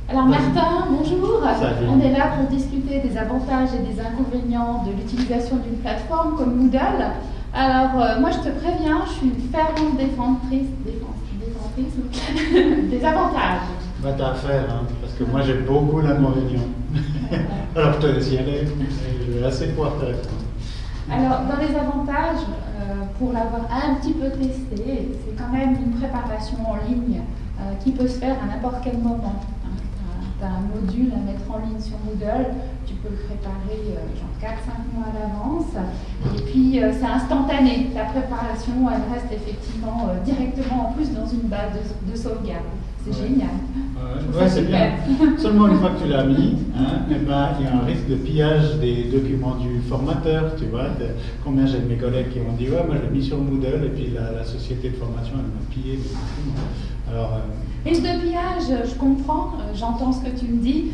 Alors Martin, bonjour. Salut. On est là pour discuter des avantages et des inconvénients de l'utilisation d'une plateforme comme Moodle. Alors moi je te préviens, je suis une fervente défensrice des avantages. Bah, t'as affaire, hein, parce que moi j'ai beaucoup d'inconvénients. Alors je te laisse y aller, je vais assez pouvoir te répondre. Alors dans les avantages, pour l'avoir un petit peu testé, c'est quand même une préparation en ligne qui peut se faire à n'importe quel moment. Tu as un module à mettre en ligne sur Moodle, tu peux le préparer genre 4-5 mois à l'avance, et puis c'est instantané. Ta préparation, elle reste effectivement directement en plus dans une base de sauvegarde. C'est génial. Ouais, c'est bien. Seulement une fois que tu l'as mis, hein, eh ben, il y a un risque de pillage des documents du formateur. Tu vois, combien j'ai de mes collègues qui m'ont dit ouais, moi je l'ai mis sur Moodle et puis la société de formation elle m'a pillé les documents. Alors, risque de pillage, je comprends, j'entends ce que tu me dis,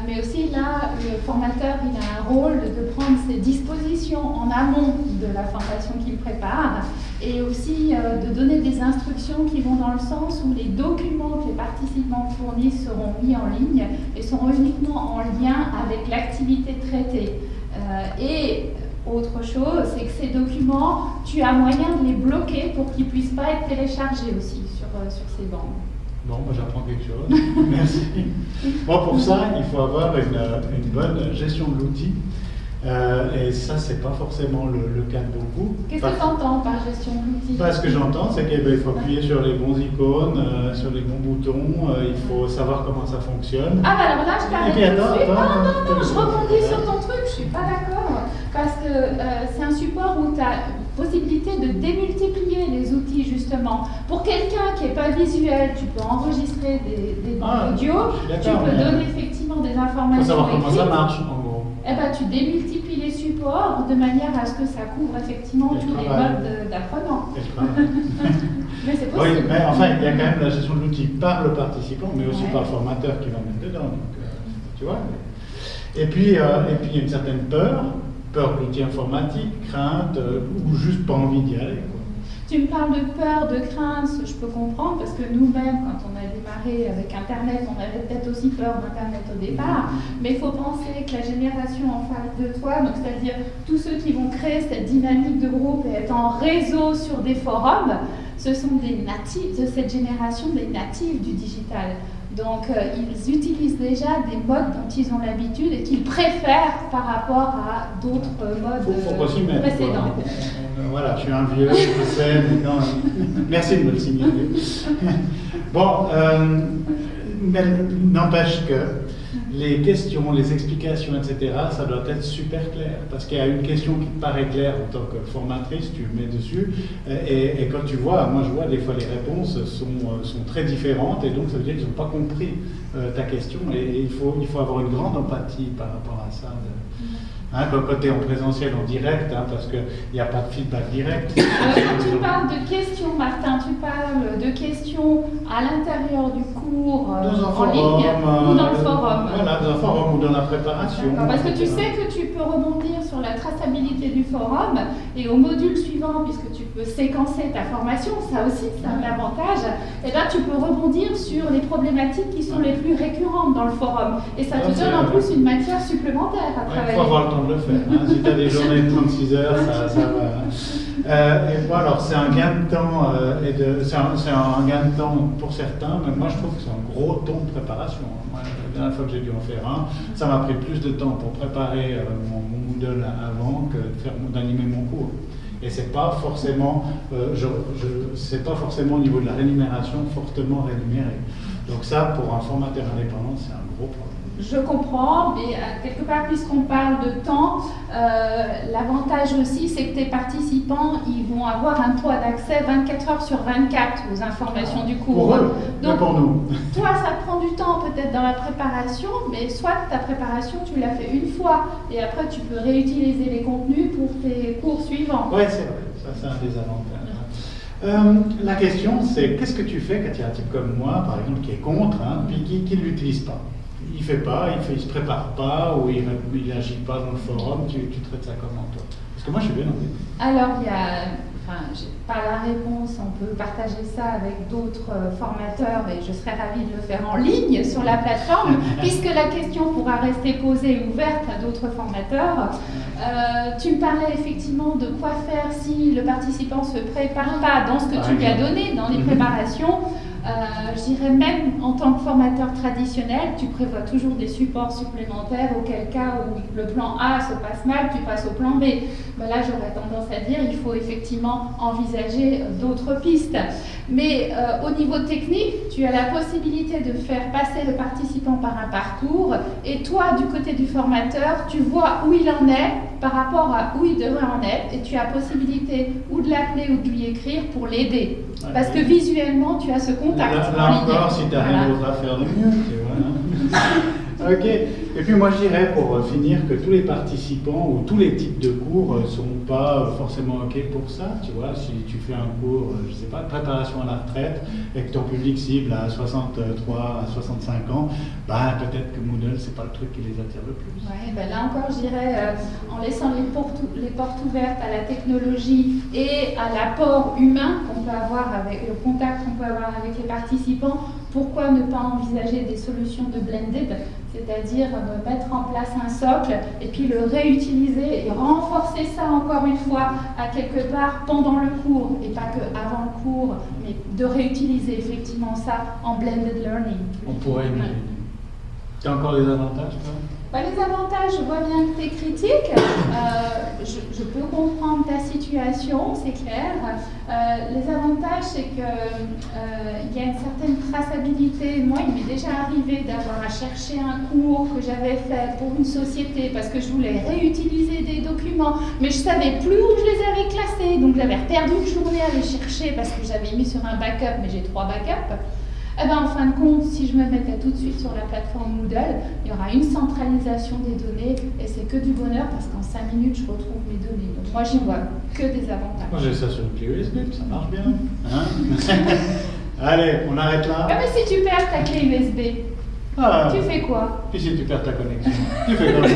mais aussi là, le formateur il a un rôle de prendre ses dispositions en amont de la formation qu'il prépare et aussi de donner des instructions qui vont dans le sens où les documents que les participants fournissent seront mis en ligne et seront uniquement en lien avec l'activité traitée. Et autre chose, c'est que ces documents, tu as moyen de les bloquer pour qu'ils ne puissent pas être téléchargés aussi sur ces bandes. bon, moi j'apprends quelque chose. Merci. Bon, pour ça, il faut avoir une bonne gestion de l'outil. Et ça, c'est pas forcément le cas de beaucoup. Qu'est-ce que tu entends par gestion de l'outil? Ce que j'entends, c'est qu'il faut appuyer sur les bons icônes, sur les bons boutons, il faut savoir comment ça fonctionne. Ah bah alors là, je t'arrête. Et puis attends, Non, je rebondis sur ton truc, je suis pas d'accord. Parce que c'est un support où tu as possibilité de démultiplier les outils justement. Pour quelqu'un qui n'est pas visuel, tu peux enregistrer des bandes audio, tu peux donner effectivement des informations. Il faut savoir comment ça écrites. marche en gros. Eh ben, tu démultiplies les supports de manière à ce que ça couvre effectivement tous les modes d'apprenant. Mais c'est possible. Oui, mais enfin, il y a quand même la gestion de l'outil par le participant, mais aussi par le formateur qui va mettre dedans. Donc, tu vois. Et puis, il y a une certaine peur de l'outil informatique, crainte, ou juste pas envie d'y aller. Quoi. Tu me parles de peur, de crainte, je peux comprendre, parce que nous-mêmes, quand on a démarré avec Internet, on avait peut-être aussi peur d'Internet au départ, mais il faut penser que la génération en face de toi, donc c'est-à-dire tous ceux qui vont créer cette dynamique de groupe et être en réseau sur des forums, ce sont des natifs de cette génération, des natifs du digital. Donc ils utilisent déjà des modes dont ils ont l'habitude et qu'ils préfèrent par rapport à d'autres modes faut pas s'y mettre, précédents. Voilà, je suis un vieux, je sais, mais non. Merci de me le signaler. Bon, mais n'empêche que les questions, les explications, etc., ça doit être super clair. Parce qu'il y a une question qui te paraît claire en tant que formatrice, tu le mets dessus, et quand tu vois, moi je vois des fois les réponses sont très différentes, et donc ça veut dire qu'ils n'ont pas compris ta question, et il faut avoir une grande empathie par rapport à ça. Hein, quand tu es en présentiel, en direct, hein, parce qu'il n'y a pas de feedback direct. Tu parles de questions, Martin, tu parles de questions à l'intérieur du cours en ligne ou dans le forum. Voilà, dans un forum ou dans la préparation. Parce que tu sais que tu peux rebondir sur la traçabilité du forum et au module suivant, puisque tu peux séquencer ta formation, ça aussi c'est un avantage, et là tu peux rebondir sur les problématiques qui sont les plus récurrentes dans le forum. Et ça te donne en plus une matière supplémentaire à travailler. Il faut avoir le temps de le faire. Hein. Si tu as des journées de 36 heures, ça va. Et bon, alors c'est un gain de temps, c'est un gain de temps pour certains, mais moi je trouve que c'est un gros temps de préparation. Moi, la dernière fois que j'ai dû en faire un, ça m'a pris plus de temps pour préparer mon Moodle avant que d'animer mon cours. Et c'est pas forcément, c'est pas forcément au niveau de la rémunération fortement rémunéré. Donc ça, pour un formateur indépendant, c'est un gros problème. Je comprends, mais quelque part, puisqu'on parle de temps, l'avantage aussi, c'est que tes participants, ils vont avoir un droit d'accès 24 heures sur 24 aux informations du cours. Pour eux, donc pour nous. Toi, ça prend du temps peut-être dans la préparation, mais soit ta préparation, tu l'as fait une fois, et après, tu peux réutiliser les contenus pour tes cours suivants. Oui, c'est vrai, ça c'est un des avantages. La question, c'est qu'est-ce que tu fais quand il y a un type comme moi, par exemple, qui est contre, hein, puis qui ne l'utilise pas? Il ne fait pas, il se prépare pas, ou il n'agit pas dans le forum, tu traites ça comment toi? Parce que moi je suis bien embêté. Alors enfin, j'ai pas la réponse, on peut partager ça avec d'autres formateurs et je serais ravie de le faire en ligne sur la plateforme, puisque la question pourra rester posée et ouverte à d'autres formateurs. Tu me parlais effectivement de quoi faire si le participant se prépare pas dans ce que tu lui as donné, dans les préparations. Je dirais même en tant que formateur traditionnel, tu prévois toujours des supports supplémentaires auquel cas où le plan A se passe mal, tu passes au plan B. Ben là, j'aurais tendance à dire il faut effectivement envisager d'autres pistes. Mais au niveau technique, tu as la possibilité de faire passer le participant par un parcours et toi, du côté du formateur, tu vois où il en est par rapport à où il devrait en être et tu as possibilité ou de l'appeler ou de lui écrire pour l'aider. Parce que visuellement, tu as ce contact. Là encore, si tu n'as rien d'autre à faire de mieux, tu vois. Ok. Et puis moi, je dirais pour finir que tous les participants ou tous les types de cours ne sont pas forcément ok pour ça. Tu vois, si tu fais un cours, je sais pas, de préparation à la retraite et que ton public cible à 63 à 65 ans, bah, peut-être que Moodle, c'est pas le truc qui les attire le plus. Ouais, ben là encore, je dirais, en laissant les portes ouvertes à la technologie et à l'apport humain qu'on peut avoir avec le contact qu'on peut avoir avec les participants, pourquoi ne pas envisager des solutions de blended, c'est-à-dire mettre en place un socle et puis le réutiliser et renforcer ça encore une fois à quelque part pendant le cours et pas que avant le cours, mais de réutiliser effectivement ça en blended learning. On pourrait imaginer. Tu as encore des avantages, toi? Les avantages, je vois bien que tu es critique. Je peux comprendre ta situation, c'est clair. Les avantages, c'est qu'il y a une certaine traçabilité. Moi, il m'est déjà arrivé d'avoir à chercher un cours que j'avais fait pour une société parce que je voulais réutiliser des documents, mais je ne savais plus où je les avais classés. Donc, j'avais perdu une journée à les chercher parce que j'avais mis sur un backup, mais j'ai 3 backups. Eh ben, en fin de compte, si je me mettais tout de suite sur la plateforme Moodle, il y aura une centralisation des données et c'est que du bonheur parce qu'en 5 minutes, je retrouve mes données. Donc moi, j'y vois que des avantages. Moi, j'ai ça sur une clé USB, ça marche bien. Hein? Allez, on arrête là. Ah, mais si tu perds ta clé USB, tu fais quoi? Puis si tu perds ta connexion, tu fais quoi?